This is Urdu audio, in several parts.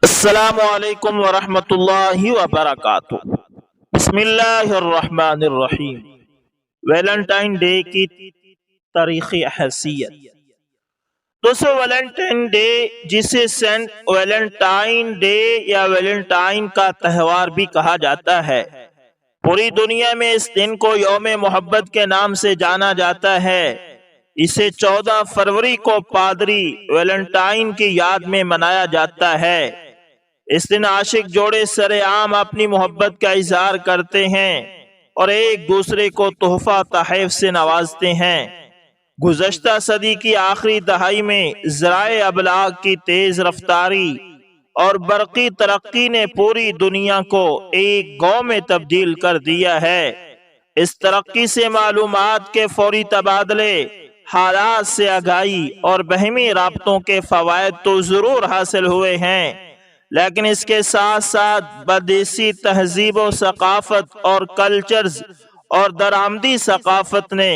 السلام علیکم ورحمۃ اللہ وبرکاتہ۔ بسم اللہ الرحمن الرحیم۔ ویلنٹائن ڈے کی تاریخی حیثیت۔ دوستو، ویلنٹائن ڈے جسے سینٹ ویلنٹائن ڈے یا ویلنٹائن کا تہوار بھی کہا جاتا ہے، پوری دنیا میں اس دن کو یوم محبت کے نام سے جانا جاتا ہے۔ اسے 14 فروری کو پادری ویلنٹائن کی یاد میں منایا جاتا ہے۔ اس دن عاشق جوڑے سر عام اپنی محبت کا اظہار کرتے ہیں اور ایک دوسرے کو تحفہ تحائف سے نوازتے ہیں۔ گزشتہ صدی کی آخری دہائی میں ذرائع ابلاغ کی تیز رفتاری اور برقی ترقی نے پوری دنیا کو ایک گاؤں میں تبدیل کر دیا ہے۔ اس ترقی سے معلومات کے فوری تبادلے، حالات سے آگاہی اور باہمی رابطوں کے فوائد تو ضرور حاصل ہوئے ہیں، لیکن اس کے ساتھ ساتھ بدیسی تہذیب و ثقافت اور کلچرز اور درآمدی ثقافت نے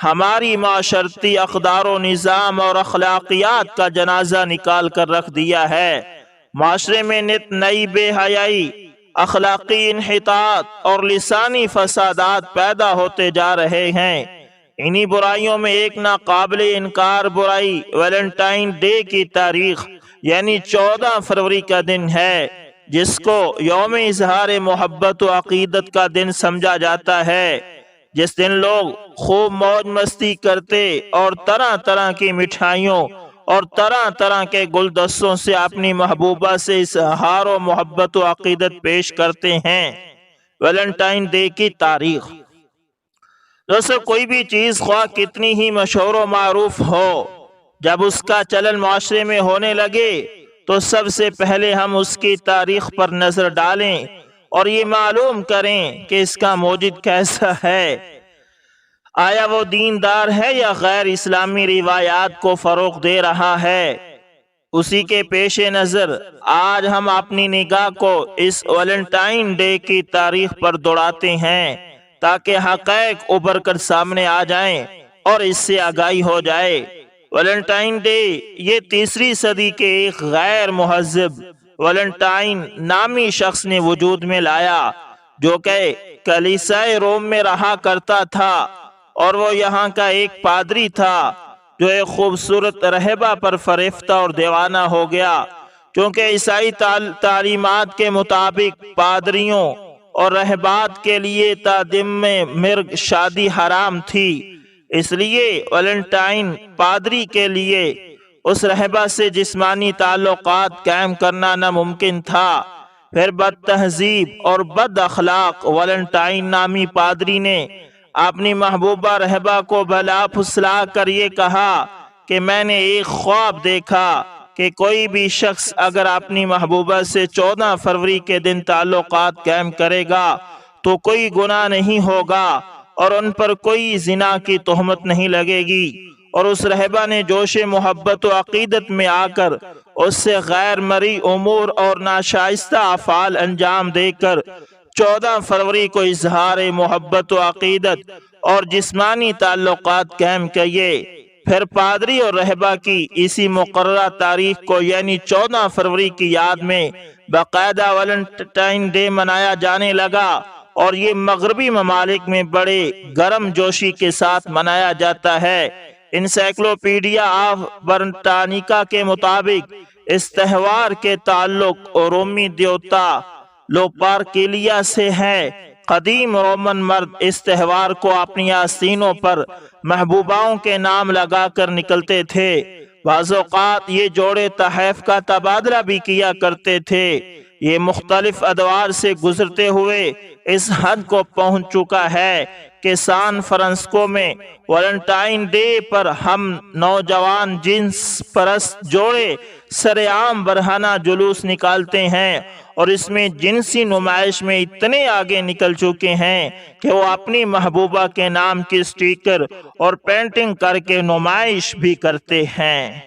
ہماری معاشرتی اقدار و نظام اور اخلاقیات کا جنازہ نکال کر رکھ دیا ہے۔ معاشرے میں نت نئی بے حیائی، اخلاقی انحطاط اور لسانی فسادات پیدا ہوتے جا رہے ہیں۔ انہی برائیوں میں ایک ناقابل انکار برائی ویلنٹائن ڈے کی تاریخ یعنی 14 فروری کا دن ہے، جس کو یوم اظہار محبت و عقیدت کا دن سمجھا جاتا ہے۔ جس دن لوگ خوب موج مستی کرتے اور طرح طرح کی مٹھائیوں اور طرح طرح کے گلدستوں سے اپنی محبوبہ سے اظہار و محبت و عقیدت پیش کرتے ہیں۔ ویلنٹائن ڈے کی تاریخ۔ دوستو، کوئی بھی چیز خواہ کتنی ہی مشہور و معروف ہو، جب اس کا چلن معاشرے میں ہونے لگے تو سب سے پہلے ہم اس کی تاریخ پر نظر ڈالیں اور یہ معلوم کریں کہ اس کا موجد کیسا ہے۔ آیا وہ دیندار ہے یا غیر اسلامی روایات کو فروغ دے رہا ہے؟ اسی کے پیش نظر آج ہم اپنی نگاہ کو اس ویلنٹائن ڈے کی تاریخ پر دوڑاتے ہیں تاکہ حقائق ابھر کر سامنے آ جائیں اور اس سے آگاہی ہو جائے۔ ویلنٹائن ڈے یہ 3 صدی کے ایک غیر مہذب ویلنٹائن نامی شخص نے وجود میں لایا، جو کہ کلیسائے روم میں رہا کرتا تھا، اور وہ یہاں کا ایک پادری تھا جو ایک خوبصورت رہبہ پر فریفتہ اور دیوانہ ہو گیا۔ چونکہ عیسائی تعلیمات کے مطابق پادریوں اور رہبات کے لیے تا دم مرگ شادی حرام تھی، اس لیے ویلنٹائن پادری کے لیے اس رہبہ سے جسمانی تعلقات قائم کرنا ناممکن تھا۔ پھر بد تہذیب اور بد اخلاق ویلنٹائن نامی پادری نے اپنی محبوبہ رہبہ کو بلا پھسلا کر یہ کہا کہ میں نے ایک خواب دیکھا کہ کوئی بھی شخص اگر اپنی محبوبہ سے 14 فروری کے دن تعلقات قائم کرے گا تو کوئی گناہ نہیں ہوگا اور ان پر کوئی زنا کی تہمت نہیں لگے گی۔ اور اس رہبہ نے جوش محبت و عقیدت میں آ کر اس سے غیر مرئی امور اور ناشائستہ افعال انجام دے کر 14 فروری کو اظہار محبت و عقیدت اور جسمانی تعلقات قائم کیے۔ پھر پادری اور رہبہ کی اسی مقررہ تاریخ کو یعنی 14 فروری کی یاد میں باقاعدہ ویلنٹائن ڈے منایا جانے لگا، اور یہ مغربی ممالک میں بڑے گرم جوشی کے ساتھ منایا جاتا ہے۔ انسائکلوپیڈیا آف برٹانیکا کے مطابق اس تہوار کے تعلق رومی دیوتا لوپارکیلیا سے ہے۔ قدیم رومن مرد اس تہوار کو اپنی آستینوں پر محبوباؤں کے نام لگا کر نکلتے تھے۔ بعض اوقات یہ جوڑے تحائف کا تبادلہ بھی کیا کرتے تھے۔ یہ مختلف ادوار سے گزرتے ہوئے اس حد کو پہنچ چکا ہے کہ سان فرانسسکو میں ویلنٹائن ڈے پر ہم نوجوان جنس پرست جوڑے سر عام برہنہ جلوس نکالتے ہیں، اور اس میں جنسی نمائش میں اتنے آگے نکل چکے ہیں کہ وہ اپنی محبوبہ کے نام کی سٹیکر اور پینٹنگ کر کے نمائش بھی کرتے ہیں۔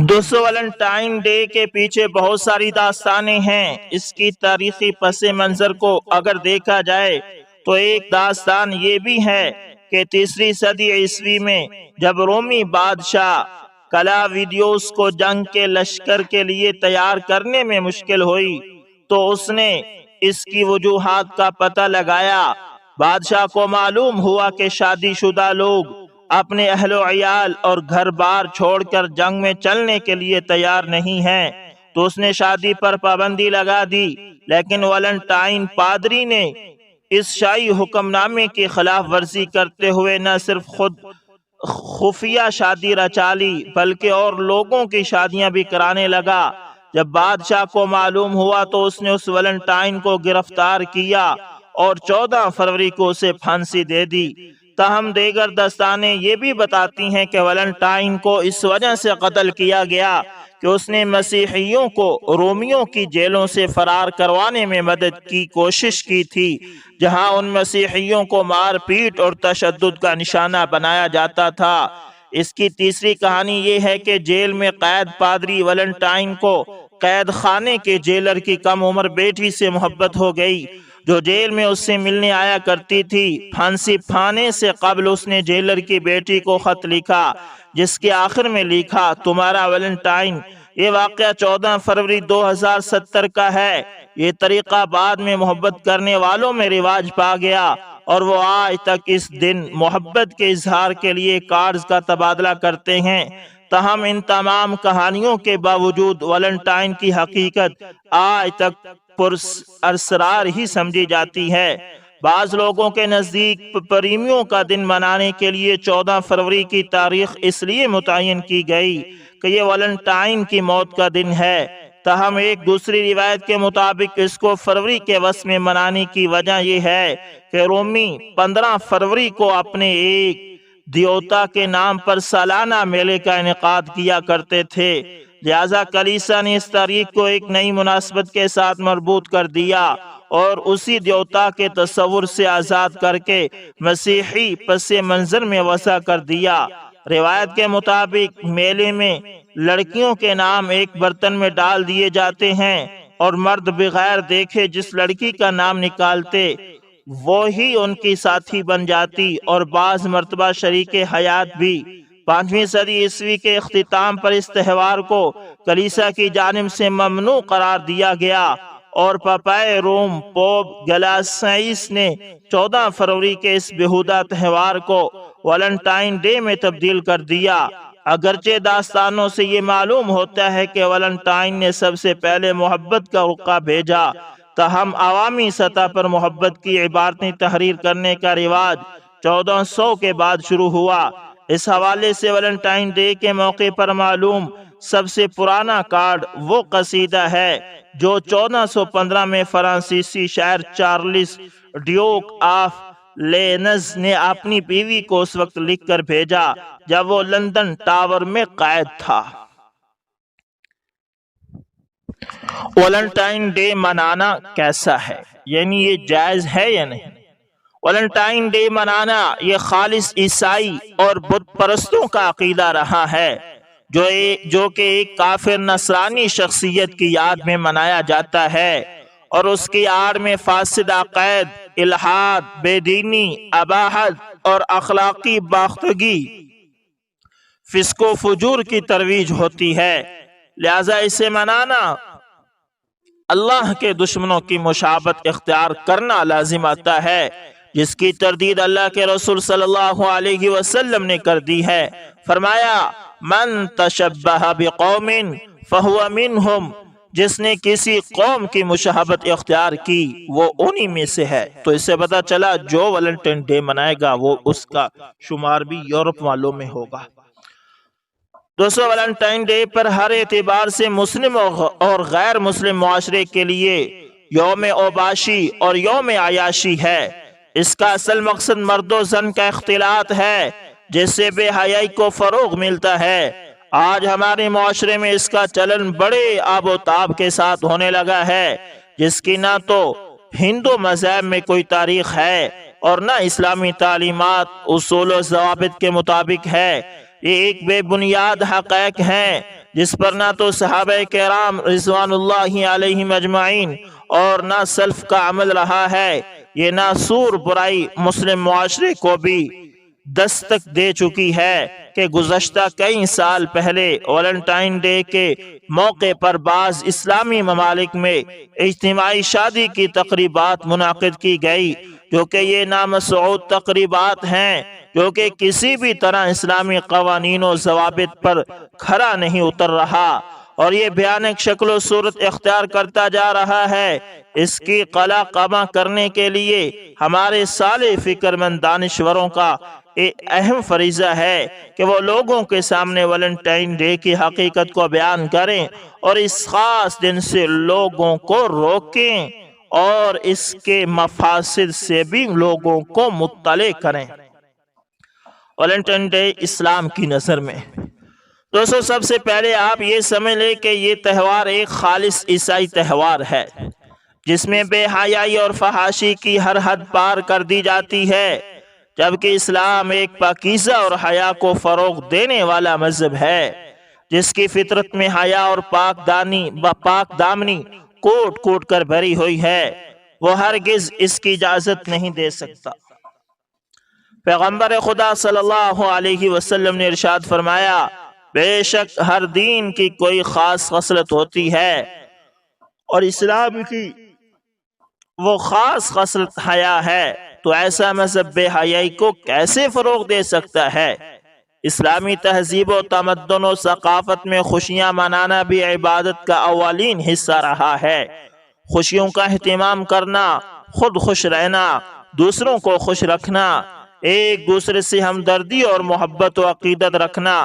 دوستو، ویلنٹائن ڈے کے پیچھے بہت ساری داستانیں ہیں۔ اس کی تاریخی پس منظر کو اگر دیکھا جائے تو ایک داستان یہ بھی ہے کہ 3 صدی عیسوی میں جب رومی بادشاہ کلا ویڈیوز کو جنگ کے لشکر کے لیے تیار کرنے میں مشکل ہوئی تو اس نے اس کی وجوہات کا پتہ لگایا۔ بادشاہ کو معلوم ہوا کہ شادی شدہ لوگ اپنے اہل و عیال اور گھر بار چھوڑ کر جنگ میں چلنے کے لیے تیار نہیں ہیں، تو اس نے شادی پر پابندی لگا دی۔ لیکن ویلنٹائن پادری نے اس شاہی حکم نامے کی خلاف ورزی کرتے ہوئے نہ صرف خود خفیہ شادی رچا لی بلکہ اور لوگوں کی شادیاں بھی کرانے لگا۔ جب بادشاہ کو معلوم ہوا تو اس نے اس ویلنٹائن کو گرفتار کیا اور 14 فروری کو اسے پھانسی دے دی۔ تاہم دیگر داستانیں یہ بھی بتاتی ہیں کہ ویلنٹائن کو اس وجہ سے قتل کیا گیا کہ اس نے مسیحیوں کو رومیوں کی جیلوں سے فرار کروانے میں مدد کی کوشش کی تھی، جہاں ان مسیحیوں کو مار پیٹ اور تشدد کا نشانہ بنایا جاتا تھا۔ اس کی تیسری کہانی یہ ہے کہ جیل میں قید پادری ویلنٹائن کو قید خانے کے جیلر کی کم عمر بیٹی سے محبت ہو گئی، جو جیل میں اس سے ملنے آیا کرتی تھی۔ پھانسی پھانے سے قبل اس نے جیلر کی بیٹی کو خط لکھا، جس کے آخر میں لکھا، تمہارا ویلنٹائن۔ یہ واقعہ 14 فروری 2017 کا ہے۔ یہ طریقہ بعد میں محبت کرنے والوں میں رواج پا گیا اور وہ آج تک اس دن محبت کے اظہار کے لیے کارڈز کا تبادلہ کرتے ہیں۔ تاہم ان تمام کہانیوں کے باوجود ویلنٹائن کی حقیقت آج تک پراسرار ہی سمجھی جاتی ہے۔ بعض لوگوں کے نزدیک پریمیوں کا دن منانے کے لیے 14 فروری کی تاریخ اس لیے متعین کی گئی کہ یہ ویلنٹائن کی موت کا دن ہے۔ تاہم ایک دوسری روایت کے مطابق اس کو فروری کے وسط میں منانے کی وجہ یہ ہے کہ رومی 15 فروری کو اپنے ایک دیوتا کے نام پر سالانہ میلے کا انعقاد کیا کرتے تھے، لہذا کلیسا نے اس تاریخ کو ایک نئی مناسبت کے ساتھ مربوط کر دیا اور اسی دیوتا کے تصور سے آزاد کر کے مسیحی پس منظر میں وضع کر دیا۔ روایت کے مطابق میلے میں لڑکیوں کے نام ایک برتن میں ڈال دیے جاتے ہیں اور مرد بغیر دیکھے جس لڑکی کا نام نکالتے وہی ان کی ساتھی بن جاتی اور بعض مرتبہ شریک حیات بھی۔ 5ویں صدی عیسوی کے اختتام پر اس تہوار کو کلیسا کی جانب سے ممنوع قرار دیا گیا اور پاپائے روم پوپ گلاسیس نے 14 فروری کے اس بےہودہ تہوار کو ویلنٹائن ڈے میں تبدیل کر دیا۔ اگرچہ داستانوں سے یہ معلوم ہوتا ہے کہ ویلنٹائن نے سب سے پہلے محبت کا رقعہ بھیجا، تاہم عوامی سطح پر محبت کی عبارتیں تحریر کرنے کا رواج 1400 کے بعد شروع ہوا۔ اس حوالے سے ویلنٹائن ڈے کے موقع پر معلوم سب سے پرانا کارڈ وہ قصیدہ ہے جو 1415 میں فرانسیسی شاعر چارلس ڈیوک آف لینز نے اپنی بیوی کو اس وقت لکھ کر بھیجا جب وہ لندن ٹاور میں قید تھا۔ ویلنٹائن ڈے منانا کیسا ہے، یعنی یہ جائز ہے یا نہیں؟ ویلنٹائن ڈے منانا یہ خالص عیسائی اور بت پرستوں کا عقیدہ رہا ہے، جو کہ ایک کافر نصرانی شخصیت کی یاد میں منایا جاتا ہے اور اس کی آڑ میں فاسد عقائد، الحاد، بے دینی، اباحت اور اخلاقی باختگی، فسق و فجور کی ترویج ہوتی ہے۔ لہذا اسے منانا اللہ کے دشمنوں کی مشابہت اختیار کرنا لازم آتا ہے، جس کی تردید اللہ کے رسول صلی اللہ علیہ وسلم نے کر دی ہے۔ فرمایا، من تشبہ بقوم فہو منہم، جس نے کسی قوم کی مشابہت اختیار کی وہ انہی میں سے ہے۔ تو اس سے پتہ چلا جو ویلنٹائن ڈے منائے گا وہ اس کا شمار بھی یورپ والوں میں ہوگا۔ دوستو، ویلنٹائن ڈے پر ہر اعتبار سے مسلم اور غیر مسلم معاشرے کے لیے یوم اوباشی اور یوم عیاشی ہے۔ اس کا اصل مقصد مرد و زن کا اختلاط ہے، جس سے بے حیائی کو فروغ ملتا ہے۔ آج ہمارے معاشرے میں اس کا چلن بڑے آب و تاب کے ساتھ ہونے لگا ہے، جس کی نہ تو ہندو مذہب میں کوئی تاریخ ہے اور نہ اسلامی تعلیمات اصول و ضوابط کے مطابق ہے۔ یہ ایک بے بنیاد حقائق ہیں جس پر نہ تو صحابہ کرام رضوان اللہ علیہم اجمعین اور نہ سلف کا عمل رہا ہے۔ یہ ناسور برائی مسلم معاشرے کو بھی دستک دے چکی ہے۔ کہ گزشتہ کئی سال پہلے ویلنٹائن ڈے کے موقع پر بعض اسلامی ممالک میں اجتماعی شادی کی تقریبات منعقد کی گئی، جو کہ یہ نامشروع تقریبات ہیں، جو کہ کسی بھی طرح اسلامی قوانین و ضوابط پر کھرا نہیں اتر رہا، اور یہ بھیانک شکل و صورت اختیار کرتا جا رہا ہے۔ اس کی قلع قمع کرنے کے لیے ہمارے صالح فکر مند دانشوروں کا ایک اہم فریضہ ہے کہ وہ لوگوں کے سامنے ویلنٹائن ڈے کی حقیقت کو بیان کریں اور اس خاص دن سے لوگوں کو روکیں اور اس کے مفاسد سے بھی لوگوں کو مطلع کریں۔ ویلنٹائن ڈے اسلام کی نظر میں دوستو، سب سے پہلے آپ یہ سمجھ لیں کہ یہ تہوار ایک خالص عیسائی تہوار ہے، جس میں بے حیائی اور فحاشی کی ہر حد پار کر دی جاتی ہے، جبکہ اسلام ایک پاکیزہ اور حیا کو فروغ دینے والا مذہب ہے، جس کی فطرت میں حیا اور پاک دامنی کوٹ کوٹ کر بھری ہوئی ہے۔ وہ ہرگز اس کی اجازت نہیں دے سکتا۔ پیغمبر خدا صلی اللہ علیہ وسلم نے ارشاد فرمایا، بے شک ہر دین کی کوئی خاص خصلت ہوتی ہے، اور اسلام کی وہ خاص خصلت حیا ہے، تو ایسا مذہب بے حیائی کو کیسے فروغ دے سکتا ہے؟ اسلامی تہذیب و تمدن و ثقافت میں خوشیاں منانا بھی عبادت کا اولین حصہ رہا ہے۔ خوشیوں کا اہتمام کرنا، خود خوش رہنا، دوسروں کو خوش رکھنا، ایک دوسرے سے ہمدردی اور محبت و عقیدت رکھنا،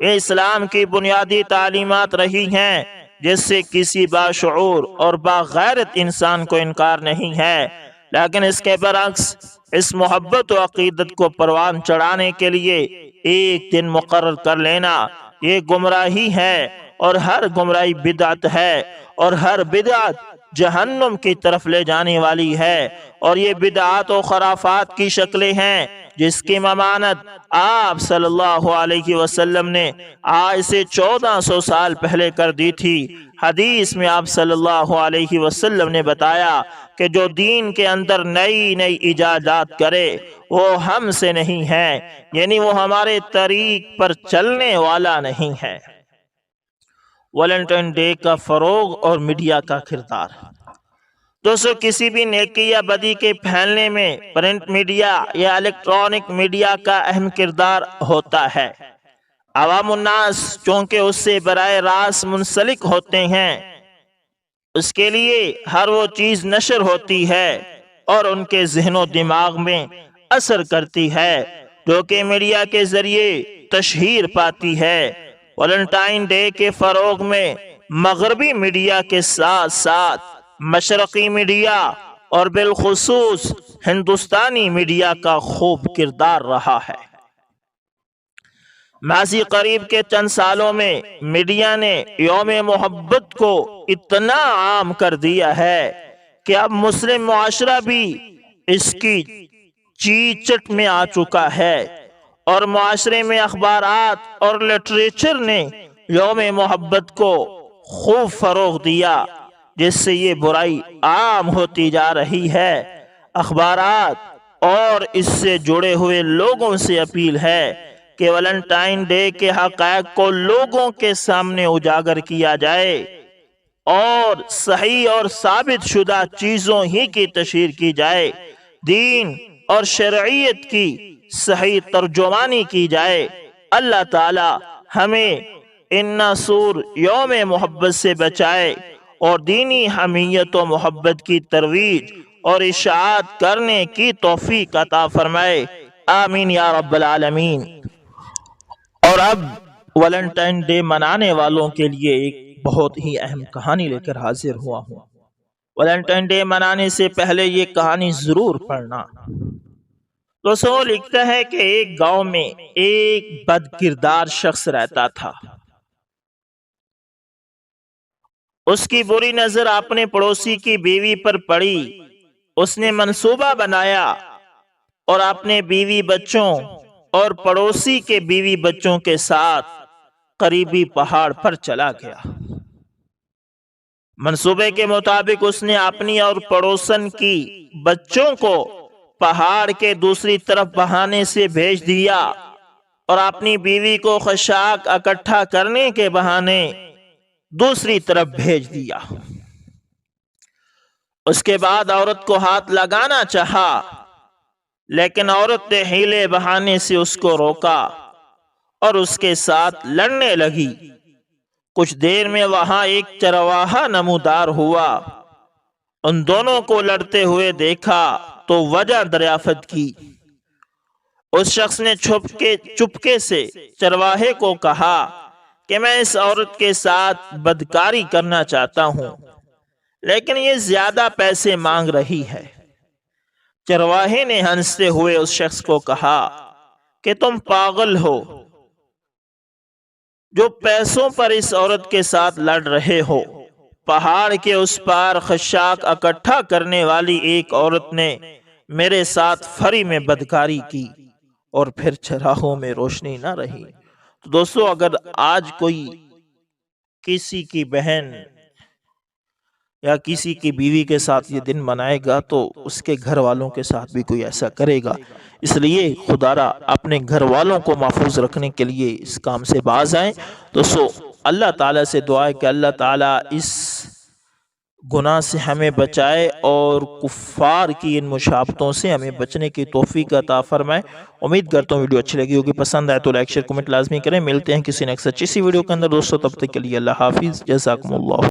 یہ اسلام کی بنیادی تعلیمات رہی ہیں، جس سے کسی باشعور اور باغیرت انسان کو انکار نہیں ہے۔ لیکن اس کے برعکس اس محبت و عقیدت کو پروان چڑھانے کے لیے ایک دن مقرر کر لینا یہ گمراہی ہے، اور ہر گمراہی بدعت ہے، اور ہر بدعت جہنم کی طرف لے جانے والی ہے، اور یہ بدعات و خرافات کی شکلیں ہیں جس کی ممانت آپ صلی اللہ علیہ وسلم نے آج سے 1400 سال پہلے کر دی تھی۔ حدیث میں آپ صلی اللہ علیہ وسلم نے بتایا کہ جو دین کے اندر نئی نئی ایجادات کرے وہ ہم سے نہیں ہے، یعنی وہ ہمارے طریق پر چلنے والا نہیں ہے۔ ویلنٹائن ڈے کا فروغ اور میڈیا کا کردار۔ دوستو، کسی بھی نیکی یا بدی کے پھیلنے میں پرنٹ میڈیا یا الیکٹرانک میڈیا کا اہم کردار ہوتا ہے۔ عوام الناس چونکہ اس سے براہ راست منسلک ہوتے ہیں، اس کے لیے ہر وہ چیز نشر ہوتی ہے اور ان کے ذہن و دماغ میں اثر کرتی ہے جو کہ میڈیا کے ذریعے تشہیر پاتی ہے۔ ویلنٹائن ڈے کے فروغ میں مغربی میڈیا کے ساتھ ساتھ مشرقی میڈیا اور بالخصوص ہندوستانی میڈیا کا خوب کردار رہا ہے۔ ماضی قریب کے چند سالوں میں میڈیا نے یوم محبت کو اتنا عام کر دیا ہے کہ اب مسلم معاشرہ بھی اس کی چیچٹ میں آ چکا ہے، اور معاشرے میں اخبارات اور لٹریچر نے یوم محبت کو خوب فروغ دیا، جس سے یہ برائی عام ہوتی جا رہی ہے۔ اخبارات اور اس سے جڑے ہوئے لوگوں سے اپیل ہے کہ ویلنٹائن ڈے کے حقائق کو لوگوں کے سامنے اجاگر کیا جائے اور صحیح اور ثابت شدہ چیزوں ہی کی تشہیر کی جائے، دین اور شرعیت کی صحیح ترجمانی کی جائے۔ اللہ تعالی ہمیں ان ناسور یوم محبت سے بچائے اور دینی حمیت و محبت کی ترویج اور اشاعت کرنے کی توفیق عطا فرمائے، آمین یا رب العالمین۔ اور اب ویلنٹائن ڈے منانے والوں کے لیے ایک بہت ہی اہم کہانی لے کر حاضر ہوا ہوں۔ ویلنٹائن ڈے منانے سے پہلے یہ کہانی ضرور پڑھنا۔ دوستو، لکھتا ہے کہ ایک گاؤں میں ایک بد کردار شخص رہتا تھا۔ اس کی بری نظر اپنے پڑوسی کی بیوی پر پڑی۔ اس نے منصوبہ بنایا اور اپنے بیوی بچوں اور پڑوسی کے بیوی بچوں کے ساتھ قریبی پہاڑ پر چلا گیا۔ منصوبے کے مطابق اس نے اپنی اور پڑوسن کی بچوں کو پہاڑ کے دوسری طرف بہانے سے بھیج دیا، اور اپنی بیوی کو خشاک اکٹھا کرنے کے بہانے دوسری طرف بھیج دیا۔ اس کے بعد عورت کو ہاتھ لگانا چاہا، لیکن عورت نے ہیلے بہانے سے اس کو روکا اور اس کے ساتھ لڑنے لگی۔ کچھ دیر میں وہاں ایک چرواہا نمودار ہوا۔ ان دونوں کو لڑتے ہوئے دیکھا تو وجہ دریافت کی۔ اس شخص نے چپکے سے چرواہے کو کہا کہ میں اس عورت کے ساتھ بدکاری کرنا چاہتا ہوں، لیکن یہ زیادہ پیسے مانگ رہی ہے۔ چرواہے نے ہنستے ہوئے اس شخص کو کہا کہ تم پاگل ہو، جو پیسوں پر اس عورت کے ساتھ لڑ رہے ہو۔ پہاڑ کے اس پار خشاک اکٹھا کرنے والی ایک عورت نے میرے ساتھ فری میں بدکاری کی اور پھر چراغوں میں روشنی نہ رہی۔ تو دوستو، اگر آج کوئی کسی کی بہن یا کسی کی بیوی کے ساتھ یہ دن منائے گا تو اس کے گھر والوں کے ساتھ بھی کوئی ایسا کرے گا۔ اس لیے خدا را اپنے گھر والوں کو محفوظ رکھنے کے لیے اس کام سے باز آئیں۔ دوستو، اللہ تعالیٰ سے دعا ہے کہ اللہ تعالیٰ اس گناہ سے ہمیں بچائے اور کفار کی ان مشابہتوں سے ہمیں بچنے کی توفیق عطا فرمائے۔ امید کرتا ہوں ویڈیو اچھی لگی ہوگی، پسند آئے تو لائک شیئر کمنٹ لازمی کریں۔ ملتے ہیں کسی نیکسٹ اچھی سی ویڈیو کے اندر دوستو، تب تک کے لیے اللہ حافظ، جزاکم اللہ۔